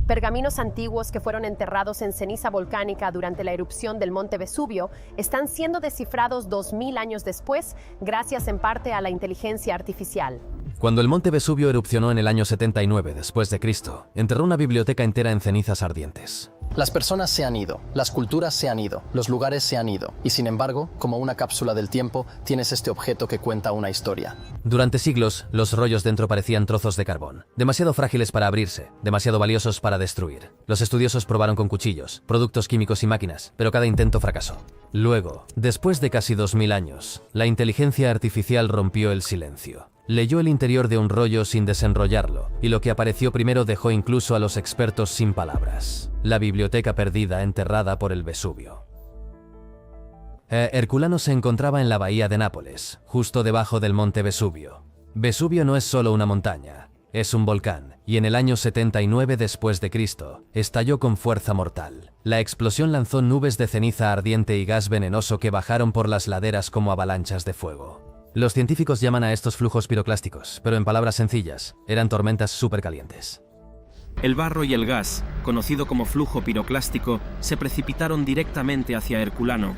Pergaminos antiguos que fueron enterrados en ceniza volcánica durante la erupción del monte Vesubio están siendo descifrados 2000 años después, gracias en parte a la inteligencia artificial. Cuando el monte Vesubio erupcionó en el año 79 después de Cristo, enterró una biblioteca entera en cenizas ardientes. Las personas se han ido, las culturas se han ido, los lugares se han ido, y sin embargo, como una cápsula del tiempo, tienes este objeto que cuenta una historia. Durante siglos, los rollos dentro parecían trozos de carbón, demasiado frágiles para abrirse, demasiado valiosos para destruir. Los estudiosos probaron con cuchillos, productos químicos y máquinas, pero cada intento fracasó. Luego, después de casi 2000 años, la inteligencia artificial rompió el silencio. Leyó el interior de un rollo sin desenrollarlo, y lo que apareció primero dejó incluso a los expertos sin palabras. La biblioteca perdida enterrada por el Vesubio. Herculano se encontraba en la bahía de Nápoles, justo debajo del monte Vesubio. Vesubio no es solo una montaña, es un volcán, y en el año 79 después de Cristo, estalló con fuerza mortal. La explosión lanzó nubes de ceniza ardiente y gas venenoso que bajaron por las laderas como avalanchas de fuego. Los científicos llaman a estos flujos piroclásticos, pero en palabras sencillas, eran tormentas supercalientes. El barro y el gas, conocido como flujo piroclástico, se precipitaron directamente hacia Herculano.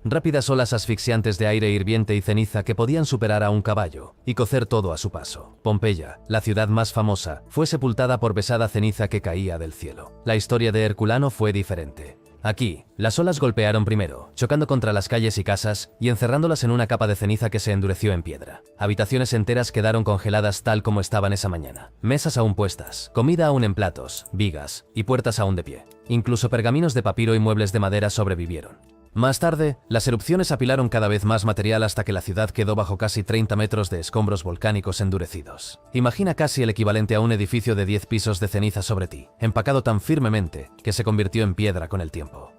Rápidas olas asfixiantes de aire hirviente y ceniza que podían superar a un caballo y cocer todo a su paso. Pompeya, la ciudad más famosa, fue sepultada por pesada ceniza que caía del cielo. La historia de Herculano fue diferente. Aquí, las olas golpearon primero, chocando contra las calles y casas y encerrándolas en una capa de ceniza que se endureció en piedra. Habitaciones enteras quedaron congeladas tal como estaban esa mañana. Mesas aún puestas, comida aún en platos, vigas y puertas aún de pie. Incluso pergaminos de papiro y muebles de madera sobrevivieron. Más tarde, las erupciones apilaron cada vez más material hasta que la ciudad quedó bajo casi 30 metros de escombros volcánicos endurecidos. Imagina casi el equivalente a un edificio de 10 pisos de ceniza sobre ti, empacado tan firmemente que se convirtió en piedra con el tiempo.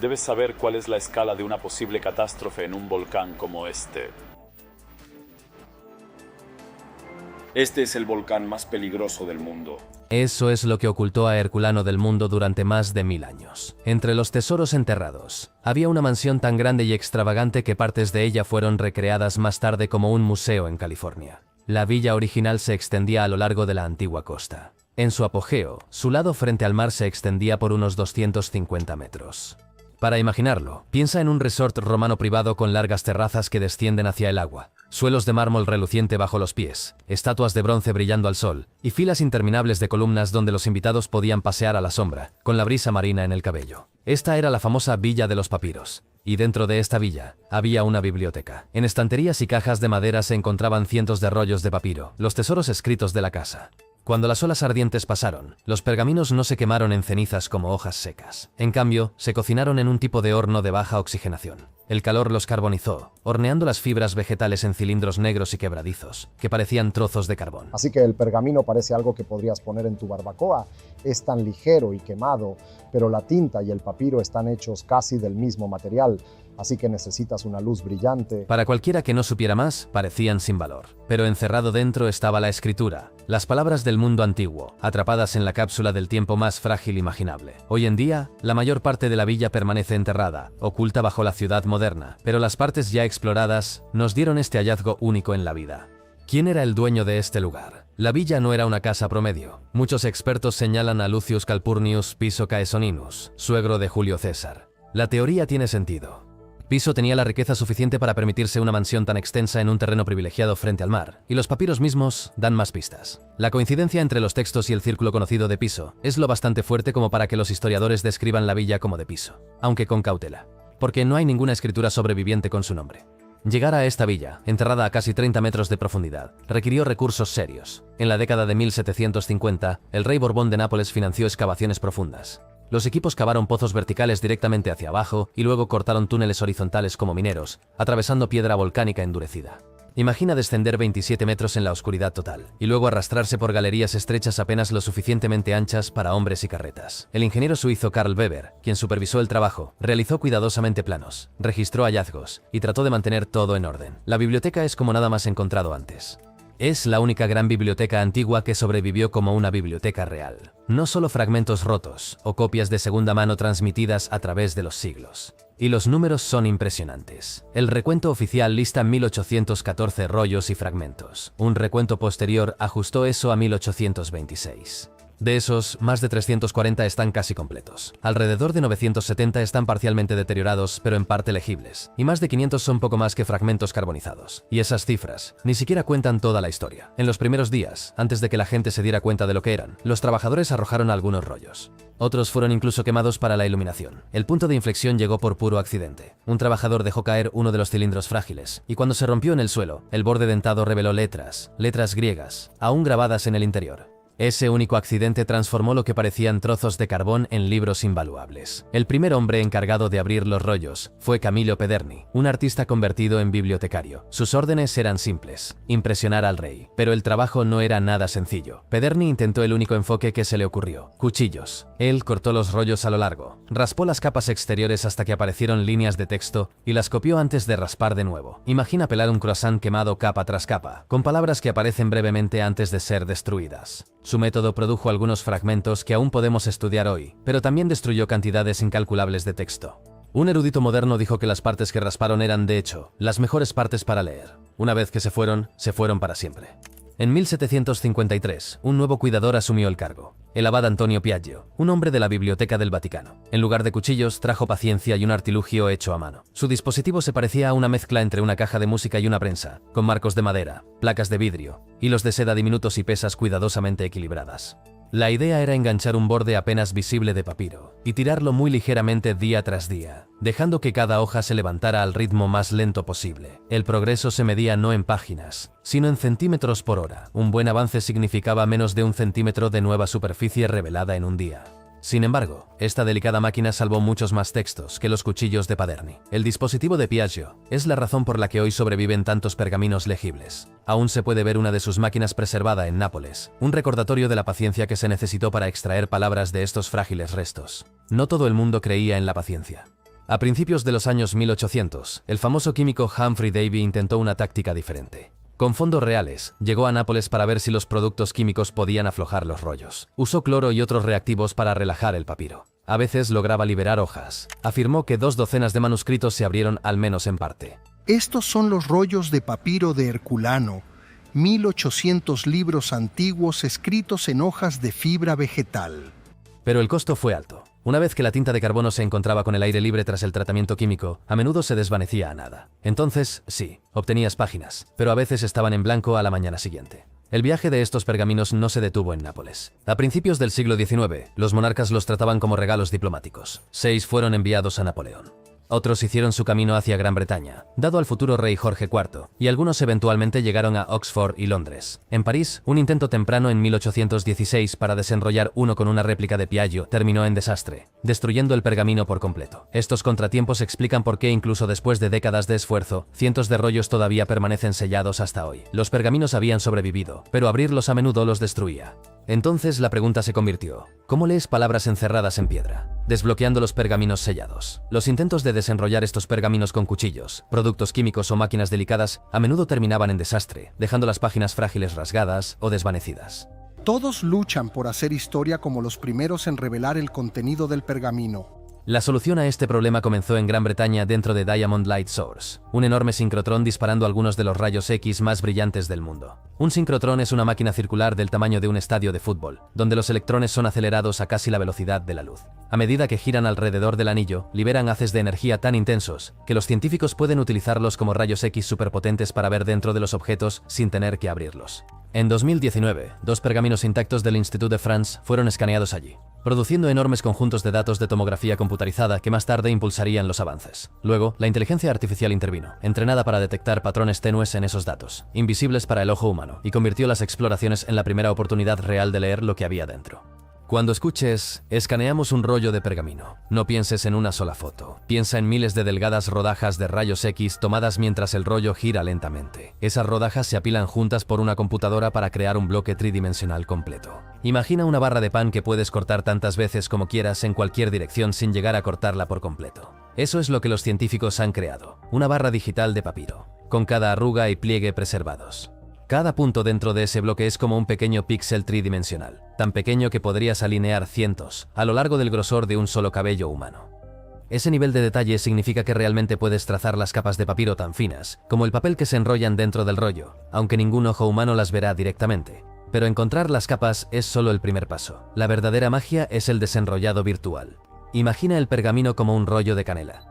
Debes saber cuál es la escala de una posible catástrofe en un volcán como este. Este es el volcán más peligroso del mundo. Eso es lo que ocultó a Herculano del mundo durante más de 1000 años. Entre los tesoros enterrados, había una mansión tan grande y extravagante que partes de ella fueron recreadas más tarde como un museo en California. La villa original se extendía a lo largo de la antigua costa. En su apogeo, su lado frente al mar se extendía por unos 250 metros. Para imaginarlo, piensa en un resort romano privado con largas terrazas que descienden hacia el agua, suelos de mármol reluciente bajo los pies, estatuas de bronce brillando al sol, y filas interminables de columnas donde los invitados podían pasear a la sombra, con la brisa marina en el cabello. Esta era la famosa Villa de los Papiros, y dentro de esta villa había una biblioteca. En estanterías y cajas de madera se encontraban cientos de rollos de papiro, los tesoros escritos de la casa. Cuando las olas ardientes pasaron, los pergaminos no se quemaron en cenizas como hojas secas. En cambio, se cocinaron en un tipo de horno de baja oxigenación. El calor los carbonizó, horneando las fibras vegetales en cilindros negros y quebradizos, que parecían trozos de carbón. Así que el pergamino parece algo que podrías poner en tu barbacoa. Es tan ligero y quemado, pero la tinta y el papiro están hechos casi del mismo material, así que necesitas una luz brillante. Para cualquiera que no supiera más, parecían sin valor. Pero encerrado dentro estaba la escritura, las palabras del mundo antiguo, atrapadas en la cápsula del tiempo más frágil imaginable. Hoy en día, la mayor parte de la villa permanece enterrada, oculta bajo la ciudad moderna, pero las partes ya exploradas nos dieron este hallazgo único en la vida. ¿Quién era el dueño de este lugar? La villa no era una casa promedio. Muchos expertos señalan a Lucius Calpurnius Piso Caesoninus, suegro de Julio César. La teoría tiene sentido. Piso tenía la riqueza suficiente para permitirse una mansión tan extensa en un terreno privilegiado frente al mar, y los papiros mismos dan más pistas. La coincidencia entre los textos y el círculo conocido de Piso es lo bastante fuerte como para que los historiadores describan la villa como de Piso, aunque con cautela, porque no hay ninguna escritura sobreviviente con su nombre. Llegar a esta villa, enterrada a casi 30 metros de profundidad, requirió recursos serios. En la década de 1750, el rey Borbón de Nápoles financió excavaciones profundas. Los equipos cavaron pozos verticales directamente hacia abajo y luego cortaron túneles horizontales como mineros, atravesando piedra volcánica endurecida. Imagina descender 27 metros en la oscuridad total, y luego arrastrarse por galerías estrechas apenas lo suficientemente anchas para hombres y carretas. El ingeniero suizo Karl Weber, quien supervisó el trabajo, realizó cuidadosamente planos, registró hallazgos y trató de mantener todo en orden. La biblioteca es como nada más encontrado antes. Es la única gran biblioteca antigua que sobrevivió como una biblioteca real. No solo fragmentos rotos o copias de segunda mano transmitidas a través de los siglos. Y los números son impresionantes. El recuento oficial lista 1814 rollos y fragmentos. Un recuento posterior ajustó eso a 1826. De esos, más de 340 están casi completos. Alrededor de 970 están parcialmente deteriorados, pero en parte legibles. Y más de 500 son poco más que fragmentos carbonizados. Y esas cifras ni siquiera cuentan toda la historia. En los primeros días, antes de que la gente se diera cuenta de lo que eran, los trabajadores arrojaron algunos rollos. Otros fueron incluso quemados para la iluminación. El punto de inflexión llegó por puro accidente. Un trabajador dejó caer uno de los cilindros frágiles, y cuando se rompió en el suelo, el borde dentado reveló letras griegas, aún grabadas en el interior. Ese único accidente transformó lo que parecían trozos de carbón en libros invaluables. El primer hombre encargado de abrir los rollos fue Camillo Pederni, un artista convertido en bibliotecario. Sus órdenes eran simples: impresionar al rey. Pero el trabajo no era nada sencillo. Pederni intentó el único enfoque que se le ocurrió: cuchillos. Él cortó los rollos a lo largo, raspó las capas exteriores hasta que aparecieron líneas de texto y las copió antes de raspar de nuevo. Imagina pelar un croissant quemado capa tras capa, con palabras que aparecen brevemente antes de ser destruidas. Su método produjo algunos fragmentos que aún podemos estudiar hoy, pero también destruyó cantidades incalculables de texto. Un erudito moderno dijo que las partes que rasparon eran, de hecho, las mejores partes para leer. Una vez que se fueron para siempre. En 1753, un nuevo cuidador asumió el cargo: el abad Antonio Piaggio, un hombre de la Biblioteca del Vaticano. En lugar de cuchillos, trajo paciencia y un artilugio hecho a mano. Su dispositivo se parecía a una mezcla entre una caja de música y una prensa, con marcos de madera, placas de vidrio, hilos de seda diminutos y pesas cuidadosamente equilibradas. La idea era enganchar un borde apenas visible de papiro y tirarlo muy ligeramente día tras día, dejando que cada hoja se levantara al ritmo más lento posible. El progreso se medía no en páginas, sino en centímetros por hora. Un buen avance significaba menos de 1 centímetro de nueva superficie revelada en un día. Sin embargo, esta delicada máquina salvó muchos más textos que los cuchillos de Pederni. El dispositivo de Piaggio es la razón por la que hoy sobreviven tantos pergaminos legibles. Aún se puede ver una de sus máquinas preservada en Nápoles, un recordatorio de la paciencia que se necesitó para extraer palabras de estos frágiles restos. No todo el mundo creía en la paciencia. A principios de los años 1800, el famoso químico Humphrey Davy intentó una táctica diferente. Con fondos reales, llegó a Nápoles para ver si los productos químicos podían aflojar los rollos. Usó cloro y otros reactivos para relajar el papiro. A veces lograba liberar hojas. Afirmó que 2 docenas de manuscritos se abrieron al menos en parte. Estos son los rollos de papiro de Herculano, 1800 libros antiguos escritos en hojas de fibra vegetal. Pero el costo fue alto. Una vez que la tinta de carbono se encontraba con el aire libre tras el tratamiento químico, a menudo se desvanecía a nada. Entonces, sí, obtenías páginas, pero a veces estaban en blanco a la mañana siguiente. El viaje de estos pergaminos no se detuvo en Nápoles. A principios del siglo XIX, los monarcas los trataban como regalos diplomáticos. 6 fueron enviados a Napoleón. Otros hicieron su camino hacia Gran Bretaña, dado al futuro rey Jorge IV, y algunos eventualmente llegaron a Oxford y Londres. En París, un intento temprano en 1816 para desenrollar uno con una réplica de Piaggio terminó en desastre, destruyendo el pergamino por completo. Estos contratiempos explican por qué, incluso después de décadas de esfuerzo, cientos de rollos todavía permanecen sellados hasta hoy. Los pergaminos habían sobrevivido, pero abrirlos a menudo los destruía. Entonces la pregunta se convirtió: ¿cómo lees palabras encerradas en piedra? Desbloqueando los pergaminos sellados. Los intentos de desenrollar estos pergaminos con cuchillos, productos químicos o máquinas delicadas a menudo terminaban en desastre, dejando las páginas frágiles rasgadas o desvanecidas. Todos luchan por hacer historia como los primeros en revelar el contenido del pergamino. La solución a este problema comenzó en Gran Bretaña dentro de Diamond Light Source, un enorme sincrotrón disparando algunos de los rayos X más brillantes del mundo. Un sincrotrón es una máquina circular del tamaño de un estadio de fútbol, donde los electrones son acelerados a casi la velocidad de la luz. A medida que giran alrededor del anillo, liberan haces de energía tan intensos que los científicos pueden utilizarlos como rayos X superpotentes para ver dentro de los objetos sin tener que abrirlos. En 2019, 2 pergaminos intactos del Institut de France fueron escaneados allí, produciendo enormes conjuntos de datos de tomografía computarizada que más tarde impulsarían los avances. Luego, la inteligencia artificial intervino, entrenada para detectar patrones tenues en esos datos, invisibles para el ojo humano, y convirtió las exploraciones en la primera oportunidad real de leer lo que había dentro. Cuando escuches "escaneamos un rollo de pergamino", no pienses en una sola foto. Piensa en miles de delgadas rodajas de rayos X tomadas mientras el rollo gira lentamente. Esas rodajas se apilan juntas por una computadora para crear un bloque tridimensional completo. Imagina una barra de pan que puedes cortar tantas veces como quieras en cualquier dirección sin llegar a cortarla por completo. Eso es lo que los científicos han creado, una barra digital de papiro, con cada arruga y pliegue preservados. Cada punto dentro de ese bloque es como un pequeño píxel tridimensional, tan pequeño que podrías alinear cientos a lo largo del grosor de un solo cabello humano. Ese nivel de detalle significa que realmente puedes trazar las capas de papiro tan finas como el papel que se enrollan dentro del rollo, aunque ningún ojo humano las verá directamente. Pero encontrar las capas es solo el primer paso. La verdadera magia es el desenrollado virtual. Imagina el pergamino como un rollo de canela.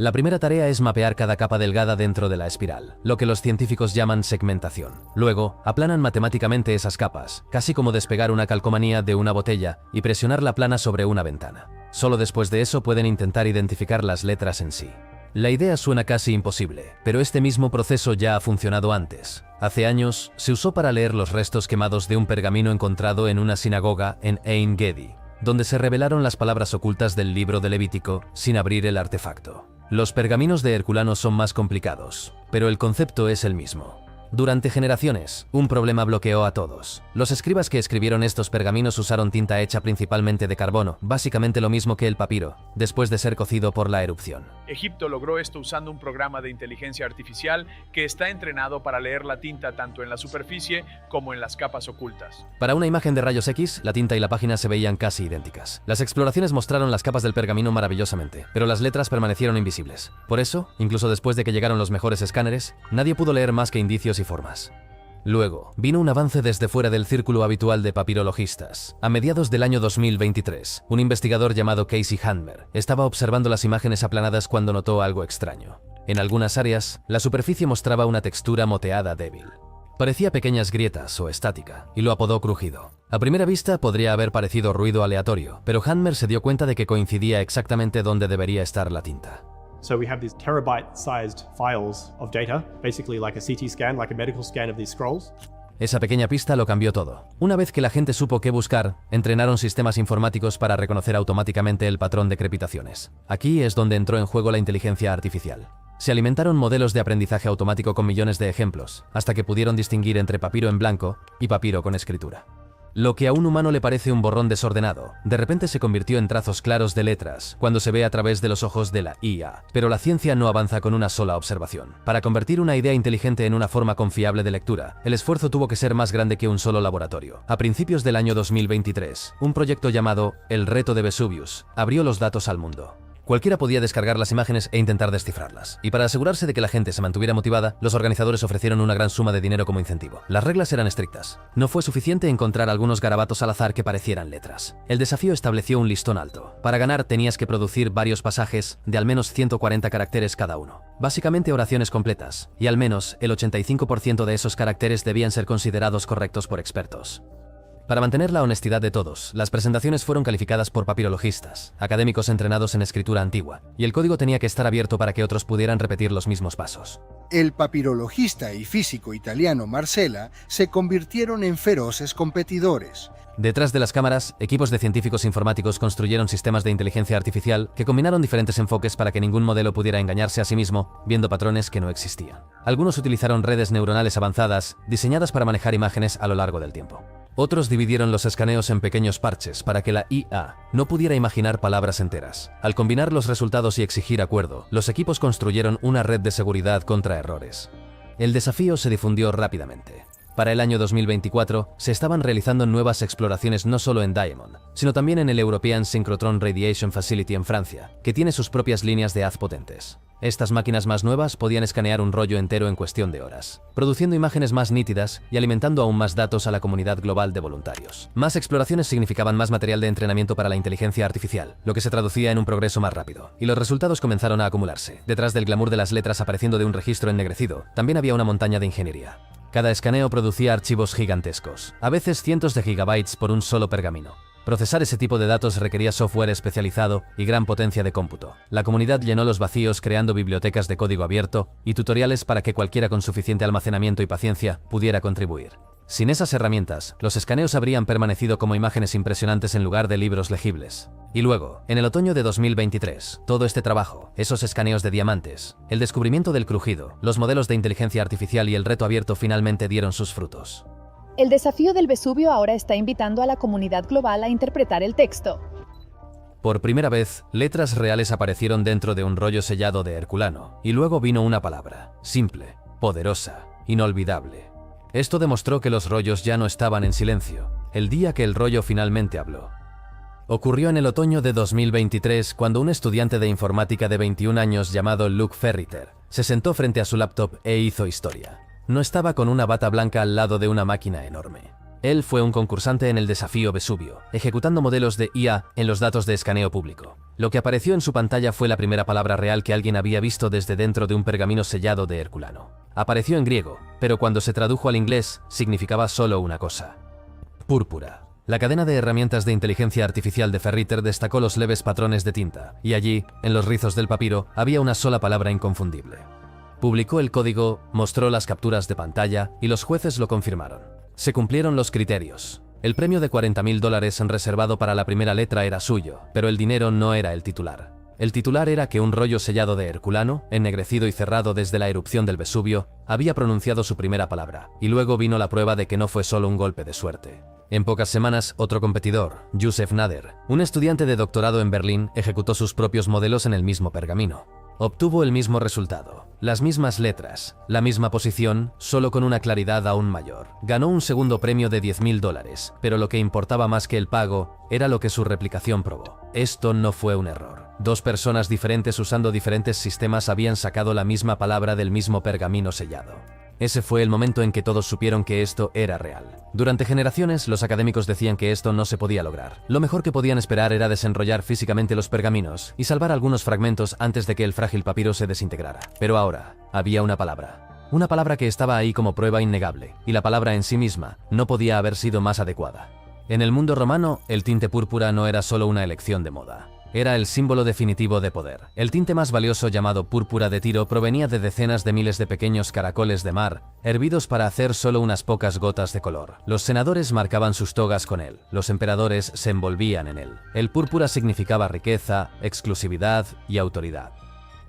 La primera tarea es mapear cada capa delgada dentro de la espiral, lo que los científicos llaman segmentación. Luego, aplanan matemáticamente esas capas, casi como despegar una calcomanía de una botella y presionar la plana sobre una ventana. Solo después de eso pueden intentar identificar las letras en sí. La idea suena casi imposible, pero este mismo proceso ya ha funcionado antes. Hace años, se usó para leer los restos quemados de un pergamino encontrado en una sinagoga en Ein Gedi, donde se revelaron las palabras ocultas del libro de Levítico sin abrir el artefacto. Los pergaminos de Herculano son más complicados, pero el concepto es el mismo. Durante generaciones, un problema bloqueó a todos. Los escribas que escribieron estos pergaminos usaron tinta hecha principalmente de carbono, básicamente lo mismo que el papiro, después de ser cocido por la erupción. Egipto logró esto usando un programa de inteligencia artificial que está entrenado para leer la tinta tanto en la superficie como en las capas ocultas. Para una imagen de rayos X, la tinta y la página se veían casi idénticas. Las exploraciones mostraron las capas del pergamino maravillosamente, pero las letras permanecieron invisibles. Por eso, incluso después de que llegaron los mejores escáneres, nadie pudo leer más que indicios y formas. Luego, vino un avance desde fuera del círculo habitual de papirologistas. A mediados del año 2023, un investigador llamado Casey Handmer estaba observando las imágenes aplanadas cuando notó algo extraño. En algunas áreas, la superficie mostraba una textura moteada débil. Parecía pequeñas grietas o estática, y lo apodó crujido. A primera vista podría haber parecido ruido aleatorio, pero Handmer se dio cuenta de que coincidía exactamente donde debería estar la tinta. So we have these terabyte-sized files of data, basically like a CT scan, like a medical scan of these scrolls. Esa pequeña pista lo cambió todo. Una vez que la gente supo qué buscar, entrenaron sistemas informáticos para reconocer automáticamente el patrón de crepitaciones. Aquí es donde entró en juego la inteligencia artificial. Se alimentaron modelos de aprendizaje automático con millones de ejemplos, hasta que pudieron distinguir entre papiro en blanco y papiro con escritura. Lo que a un humano le parece un borrón desordenado, de repente se convirtió en trazos claros de letras cuando se ve a través de los ojos de la IA. Pero la ciencia no avanza con una sola observación. Para convertir una idea inteligente en una forma confiable de lectura, el esfuerzo tuvo que ser más grande que un solo laboratorio. A principios del año 2023, un proyecto llamado El Reto de Vesuvius abrió los datos al mundo. Cualquiera podía descargar las imágenes e intentar descifrarlas. Y para asegurarse de que la gente se mantuviera motivada, los organizadores ofrecieron una gran suma de dinero como incentivo. Las reglas eran estrictas. No fue suficiente encontrar algunos garabatos al azar que parecieran letras. El desafío estableció un listón alto. Para ganar tenías que producir varios pasajes de al menos 140 caracteres cada uno. Básicamente oraciones completas, y al menos el 85% de esos caracteres debían ser considerados correctos por expertos. Para mantener la honestidad de todos, las presentaciones fueron calificadas por papirologistas, académicos entrenados en escritura antigua, y el código tenía que estar abierto para que otros pudieran repetir los mismos pasos. El papirologista y físico italiano Marcella se convirtieron en feroces competidores. Detrás de las cámaras, equipos de científicos informáticos construyeron sistemas de inteligencia artificial que combinaron diferentes enfoques para que ningún modelo pudiera engañarse a sí mismo, viendo patrones que no existían. Algunos utilizaron redes neuronales avanzadas, diseñadas para manejar imágenes a lo largo del tiempo. Otros dividieron los escaneos en pequeños parches para que la IA no pudiera imaginar palabras enteras. Al combinar los resultados y exigir acuerdo, los equipos construyeron una red de seguridad contra errores. El desafío se difundió rápidamente. Para el año 2024, se estaban realizando nuevas exploraciones no solo en Diamond, sino también en el European Synchrotron Radiation Facility en Francia, que tiene sus propias líneas de haz potentes. Estas máquinas más nuevas podían escanear un rollo entero en cuestión de horas, produciendo imágenes más nítidas y alimentando aún más datos a la comunidad global de voluntarios. Más exploraciones significaban más material de entrenamiento para la inteligencia artificial, lo que se traducía en un progreso más rápido, y los resultados comenzaron a acumularse. Detrás del glamour de las letras apareciendo de un registro ennegrecido, también había una montaña de ingeniería. Cada escaneo producía archivos gigantescos, a veces cientos de gigabytes por un solo pergamino. Procesar ese tipo de datos requería software especializado y gran potencia de cómputo. La comunidad llenó los vacíos creando bibliotecas de código abierto y tutoriales para que cualquiera con suficiente almacenamiento y paciencia pudiera contribuir. Sin esas herramientas, los escaneos habrían permanecido como imágenes impresionantes en lugar de libros legibles. Y luego, en el otoño de 2023, todo este trabajo, esos escaneos de diamantes, el descubrimiento del crujido, los modelos de inteligencia artificial y el reto abierto finalmente dieron sus frutos. El desafío del Vesubio ahora está invitando a la comunidad global a interpretar el texto. Por primera vez, letras reales aparecieron dentro de un rollo sellado de Herculano, y luego vino una palabra, simple, poderosa, inolvidable. Esto demostró que los rollos ya no estaban en silencio, el día que el rollo finalmente habló. Ocurrió en el otoño de 2023 cuando un estudiante de informática de 21 años llamado Luke Ferriter se sentó frente a su laptop e hizo historia. No estaba con una bata blanca al lado de una máquina enorme. Él fue un concursante en el desafío Vesubio, ejecutando modelos de IA en los datos de escaneo público. Lo que apareció en su pantalla fue la primera palabra real que alguien había visto desde dentro de un pergamino sellado de Herculano. Apareció en griego, pero cuando se tradujo al inglés, significaba solo una cosa: púrpura. La cadena de herramientas de inteligencia artificial de Ferriter destacó los leves patrones de tinta, y allí, en los rizos del papiro, había una sola palabra inconfundible. Publicó el código, mostró las capturas de pantalla, y los jueces lo confirmaron. Se cumplieron los criterios. El premio de $40.000 reservado para la primera letra era suyo, pero el dinero no era el titular. El titular era que un rollo sellado de Herculano, ennegrecido y cerrado desde la erupción del Vesubio, había pronunciado su primera palabra, y luego vino la prueba de que no fue solo un golpe de suerte. En pocas semanas, otro competidor, Yusef Nader, un estudiante de doctorado en Berlín, ejecutó sus propios modelos en el mismo pergamino. Obtuvo el mismo resultado, las mismas letras, la misma posición, solo con una claridad aún mayor. Ganó un segundo premio de $10.000, pero lo que importaba más que el pago era lo que su replicación probó. Esto no fue un error. Dos personas diferentes usando diferentes sistemas habían sacado la misma palabra del mismo pergamino sellado. Ese fue el momento en que todos supieron que esto era real. Durante generaciones, los académicos decían que esto no se podía lograr. Lo mejor que podían esperar era desenrollar físicamente los pergaminos y salvar algunos fragmentos antes de que el frágil papiro se desintegrara. Pero ahora, había una palabra. Una palabra que estaba ahí como prueba innegable, y la palabra en sí misma no podía haber sido más adecuada. En el mundo romano, el tinte púrpura no era solo una elección de moda. Era el símbolo definitivo de poder. El tinte más valioso, llamado púrpura de Tiro, provenía de decenas de miles de pequeños caracoles de mar, hervidos para hacer solo unas pocas gotas de color. Los senadores marcaban sus togas con él, los emperadores se envolvían en él. El púrpura significaba riqueza, exclusividad y autoridad.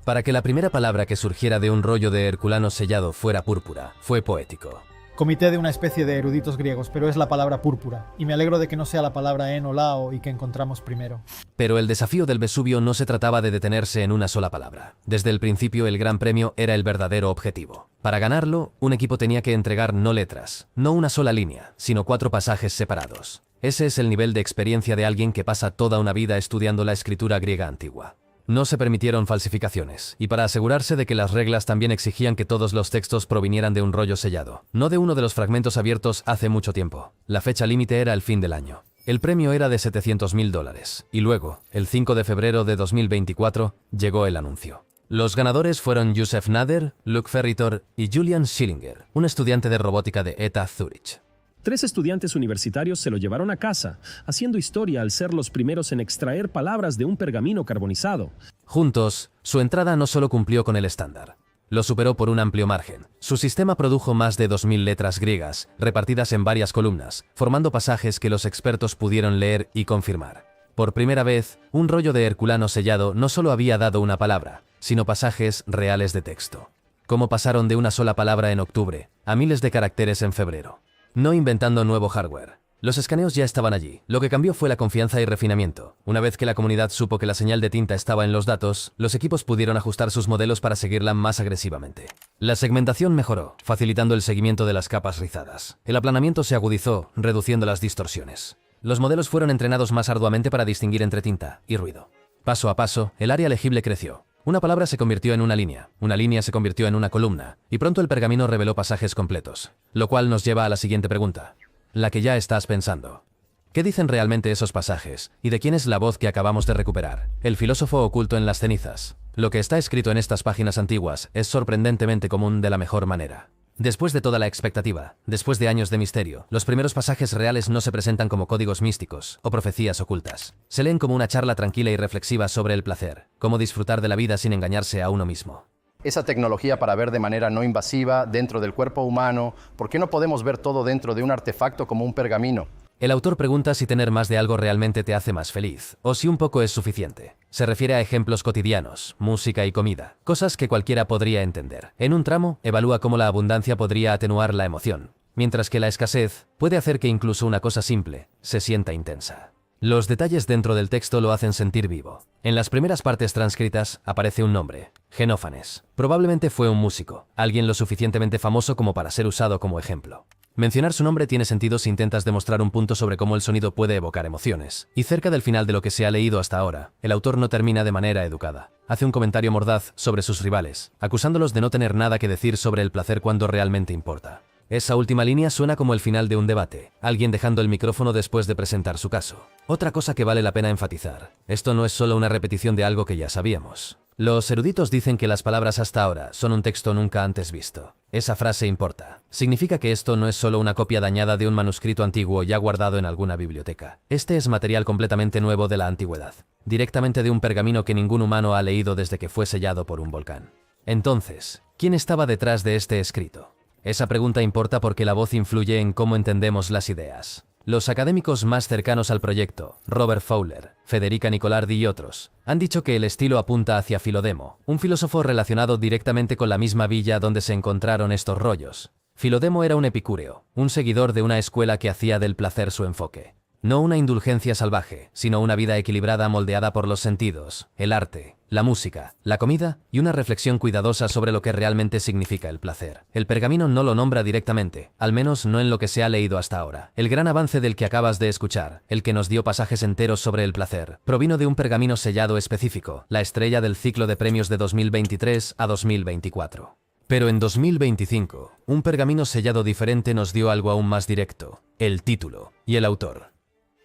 Para que la primera palabra que surgiera de un rollo de Herculano sellado fuera púrpura, fue poético. Comité de una especie de eruditos griegos, pero es la palabra púrpura, y me alegro de que no sea la palabra en o lao y que encontramos primero. Pero el desafío del Vesubio no se trataba de detenerse en una sola palabra. Desde el principio el gran premio era el verdadero objetivo. Para ganarlo, un equipo tenía que entregar no letras, no una sola línea, sino 4 pasajes separados. Ese es el nivel de experiencia de alguien que pasa toda una vida estudiando la escritura griega antigua. No se permitieron falsificaciones, y para asegurarse de que las reglas también exigían que todos los textos provinieran de un rollo sellado, no de uno de los fragmentos abiertos hace mucho tiempo. La fecha límite era el fin del año. El premio era de $700.000, y luego, el 5 de febrero de 2024, llegó el anuncio. Los ganadores fueron Yusef Nader, Luc Ferritor y Julian Schillinger, un estudiante de robótica de ETH Zurich. 3 estudiantes universitarios se lo llevaron a casa, haciendo historia al ser los primeros en extraer palabras de un pergamino carbonizado. Juntos, su entrada no solo cumplió con el estándar, lo superó por un amplio margen. Su sistema produjo más de 2.000 letras griegas, repartidas en varias columnas, formando pasajes que los expertos pudieron leer y confirmar. Por primera vez, un rollo de Herculano sellado no solo había dado una palabra, sino pasajes reales de texto. Cómo pasaron de una sola palabra en octubre a miles de caracteres en febrero. No inventando nuevo hardware. Los escaneos ya estaban allí. Lo que cambió fue la confianza y refinamiento. Una vez que la comunidad supo que la señal de tinta estaba en los datos, los equipos pudieron ajustar sus modelos para seguirla más agresivamente. La segmentación mejoró, facilitando el seguimiento de las capas rizadas. El aplanamiento se agudizó, reduciendo las distorsiones. Los modelos fueron entrenados más arduamente para distinguir entre tinta y ruido. Paso a paso, el área legible creció. Una palabra se convirtió en una línea se convirtió en una columna, y pronto el pergamino reveló pasajes completos. Lo cual nos lleva a la siguiente pregunta, la que ya estás pensando. ¿Qué dicen realmente esos pasajes, y de quién es la voz que acabamos de recuperar? El filósofo oculto en las cenizas. Lo que está escrito en estas páginas antiguas es sorprendentemente común de la mejor manera. Después de toda la expectativa, después de años de misterio, los primeros pasajes reales no se presentan como códigos místicos o profecías ocultas. Se leen como una charla tranquila y reflexiva sobre el placer, cómo disfrutar de la vida sin engañarse a uno mismo. Esa tecnología para ver de manera no invasiva dentro del cuerpo humano, ¿por qué no podemos ver todo dentro de un artefacto como un pergamino? El autor pregunta si tener más de algo realmente te hace más feliz, o si un poco es suficiente. Se refiere a ejemplos cotidianos, música y comida, cosas que cualquiera podría entender. En un tramo, evalúa cómo la abundancia podría atenuar la emoción, mientras que la escasez puede hacer que incluso una cosa simple se sienta intensa. Los detalles dentro del texto lo hacen sentir vivo. En las primeras partes transcritas aparece un nombre, Genófanes. Probablemente fue un músico, alguien lo suficientemente famoso como para ser usado como ejemplo. Mencionar su nombre tiene sentido si intentas demostrar un punto sobre cómo el sonido puede evocar emociones. Y cerca del final de lo que se ha leído hasta ahora, el autor no termina de manera educada. Hace un comentario mordaz sobre sus rivales, acusándolos de no tener nada que decir sobre el placer cuando realmente importa. Esa última línea suena como el final de un debate, alguien dejando el micrófono después de presentar su caso. Otra cosa que vale la pena enfatizar, esto no es solo una repetición de algo que ya sabíamos. Los eruditos dicen que las palabras hasta ahora son un texto nunca antes visto. Esa frase importa. Significa que esto no es solo una copia dañada de un manuscrito antiguo ya guardado en alguna biblioteca. Este es material completamente nuevo de la antigüedad, directamente de un pergamino que ningún humano ha leído desde que fue sellado por un volcán. Entonces, ¿quién estaba detrás de este escrito? Esa pregunta importa porque la voz influye en cómo entendemos las ideas. Los académicos más cercanos al proyecto, Robert Fowler, Federica Nicolardi y otros, han dicho que el estilo apunta hacia Filodemo, un filósofo relacionado directamente con la misma villa donde se encontraron estos rollos. Filodemo era un epicúreo, un seguidor de una escuela que hacía del placer su enfoque. No una indulgencia salvaje, sino una vida equilibrada moldeada por los sentidos, el arte, la música, la comida y una reflexión cuidadosa sobre lo que realmente significa el placer. El pergamino no lo nombra directamente, al menos no en lo que se ha leído hasta ahora. El gran avance del que acabas de escuchar, el que nos dio pasajes enteros sobre el placer, provino de un pergamino sellado específico, la estrella del ciclo de premios de 2023 a 2024. Pero en 2025, un pergamino sellado diferente nos dio algo aún más directo, el título y el autor.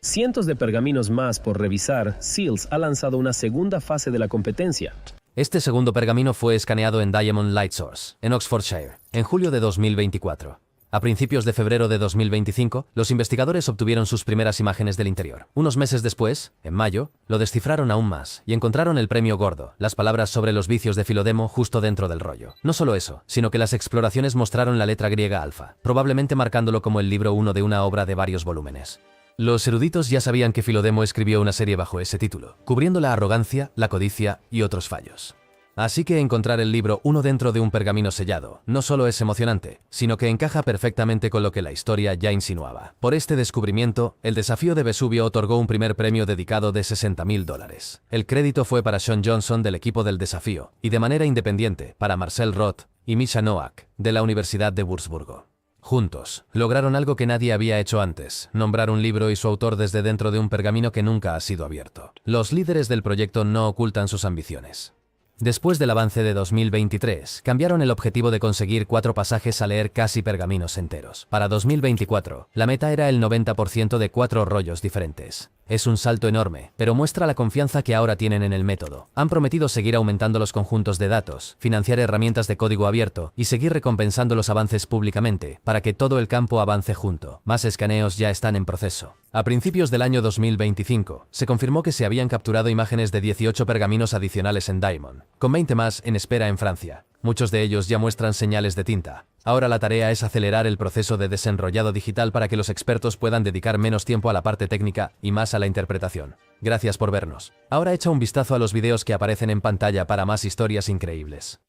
Cientos de pergaminos más por revisar, Seals ha lanzado una segunda fase de la competencia. Este segundo pergamino fue escaneado en Diamond Light Source, en Oxfordshire, en julio de 2024. A principios de febrero de 2025, los investigadores obtuvieron sus primeras imágenes del interior. Unos meses después, en mayo, lo descifraron aún más y encontraron el premio gordo, las palabras sobre los vicios de Filodemo justo dentro del rollo. No solo eso, sino que las exploraciones mostraron la letra griega alfa, probablemente marcándolo como el libro 1 de una obra de varios volúmenes. Los eruditos ya sabían que Filodemo escribió una serie bajo ese título, cubriendo la arrogancia, la codicia y otros fallos. Así que encontrar el libro 1 dentro de un pergamino sellado no solo es emocionante, sino que encaja perfectamente con lo que la historia ya insinuaba. Por este descubrimiento, el desafío de Vesubio otorgó un primer premio dedicado de $60.000. El crédito fue para Sean Johnson del equipo del desafío, y de manera independiente, para Marcel Roth y Misha Noack, de la Universidad de Wurzburgo. Juntos, lograron algo que nadie había hecho antes, nombrar un libro y su autor desde dentro de un pergamino que nunca ha sido abierto. Los líderes del proyecto no ocultan sus ambiciones. Después del avance de 2023, cambiaron el objetivo de conseguir 4 pasajes a leer casi pergaminos enteros. Para 2024, la meta era el 90% de 4 rollos diferentes. Es un salto enorme, pero muestra la confianza que ahora tienen en el método. Han prometido seguir aumentando los conjuntos de datos, financiar herramientas de código abierto y seguir recompensando los avances públicamente, para que todo el campo avance junto. Más escaneos ya están en proceso. A principios del año 2025, se confirmó que se habían capturado imágenes de 18 pergaminos adicionales en Diamond, con 20 más en espera en Francia. Muchos de ellos ya muestran señales de tinta. Ahora la tarea es acelerar el proceso de desenrollado digital para que los expertos puedan dedicar menos tiempo a la parte técnica y más a la interpretación. Gracias por vernos. Ahora echa un vistazo a los videos que aparecen en pantalla para más historias increíbles.